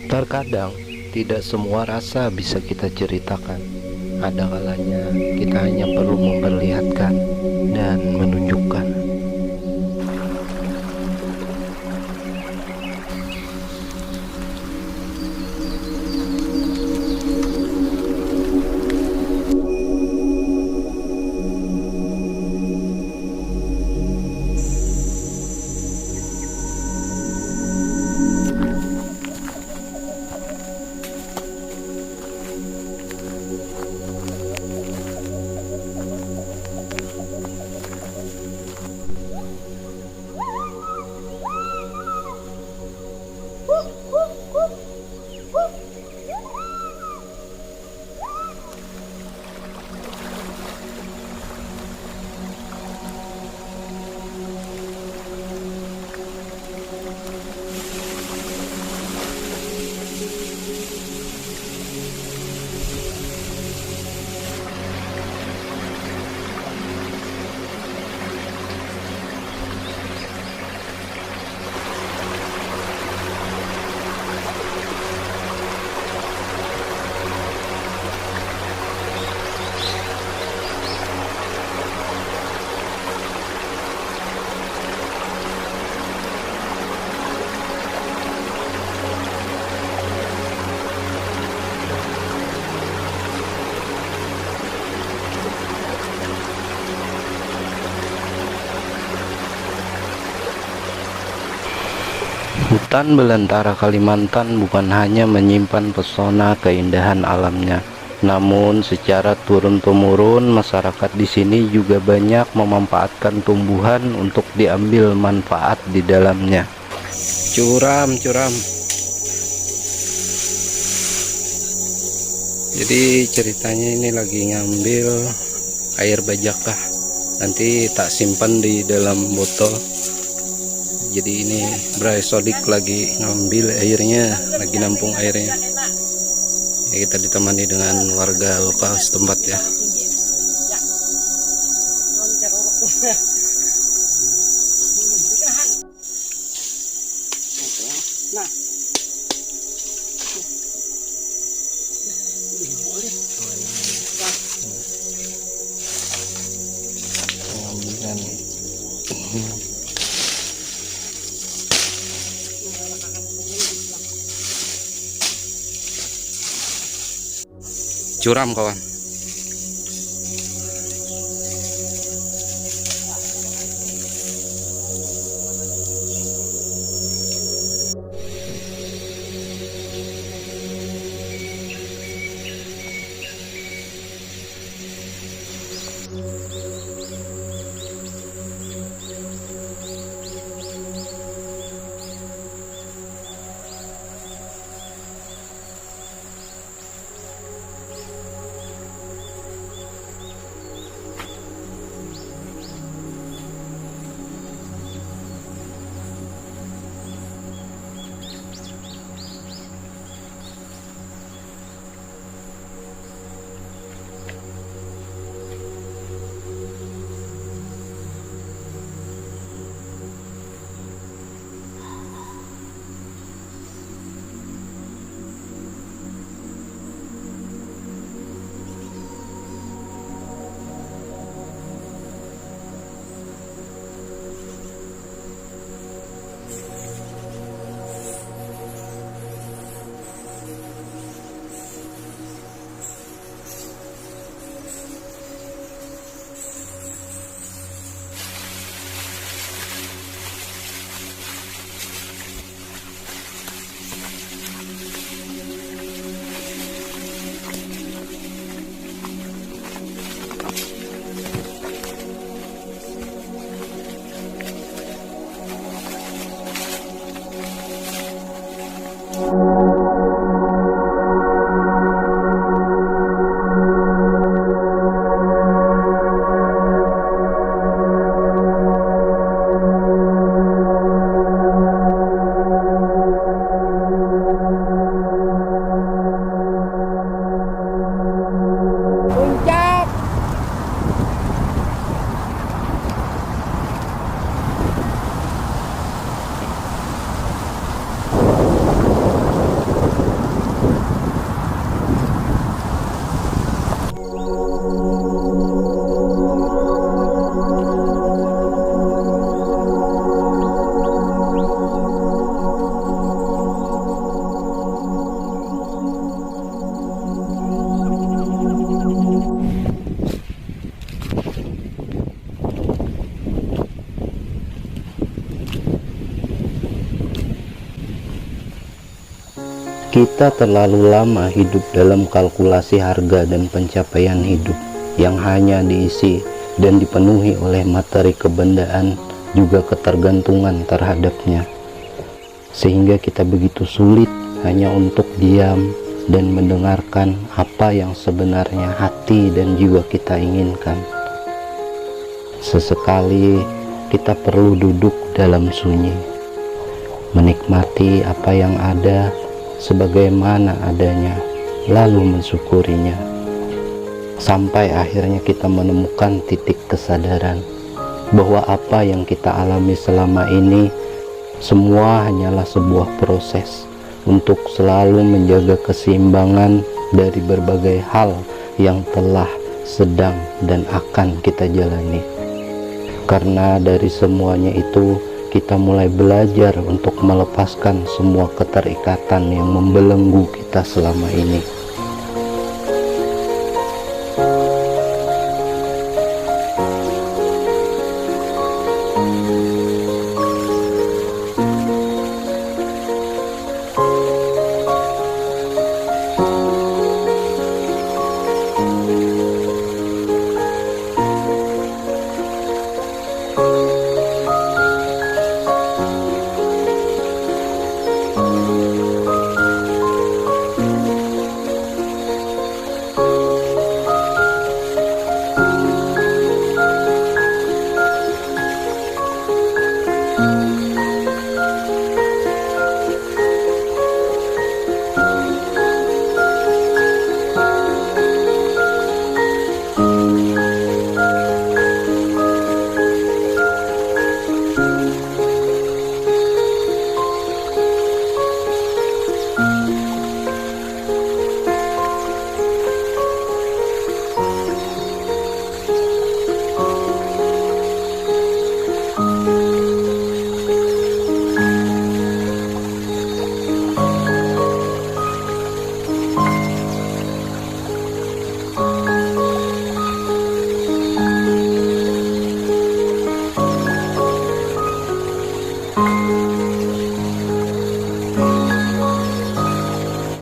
Terkadang, tidak semua rasa bisa kita ceritakan. Ada kalanya kita hanya perlu memperlihatkan dan menunjukkan. Hutan belantara Kalimantan bukan hanya menyimpan pesona keindahan alamnya, namun secara turun-temurun masyarakat di sini juga banyak memanfaatkan tumbuhan untuk diambil manfaat di dalamnya. Curam. Jadi ceritanya ini lagi ngambil air bajakah, nanti tak simpan di dalam botol. Jadi ini Bray Sodik lagi ngambil airnya, lagi nampung airnya ya, kita ditemani dengan warga lokal setempat ya. Curam kawan. Kita terlalu lama hidup dalam kalkulasi harga dan pencapaian hidup yang hanya diisi dan dipenuhi oleh materi kebendaan, juga ketergantungan terhadapnya, sehingga kita begitu sulit hanya untuk diam dan mendengarkan apa yang sebenarnya hati dan jiwa kita inginkan. Sesekali kita perlu duduk dalam sunyi, menikmati apa yang ada sebagaimana adanya, lalu mensyukurinya, sampai akhirnya kita menemukan titik kesadaran bahwa apa yang kita alami selama ini semua hanyalah sebuah proses untuk selalu menjaga keseimbangan dari berbagai hal yang telah, sedang, dan akan kita jalani. Karena dari semuanya itu kita mulai belajar untuk melepaskan semua keterikatan yang membelenggu kita selama ini.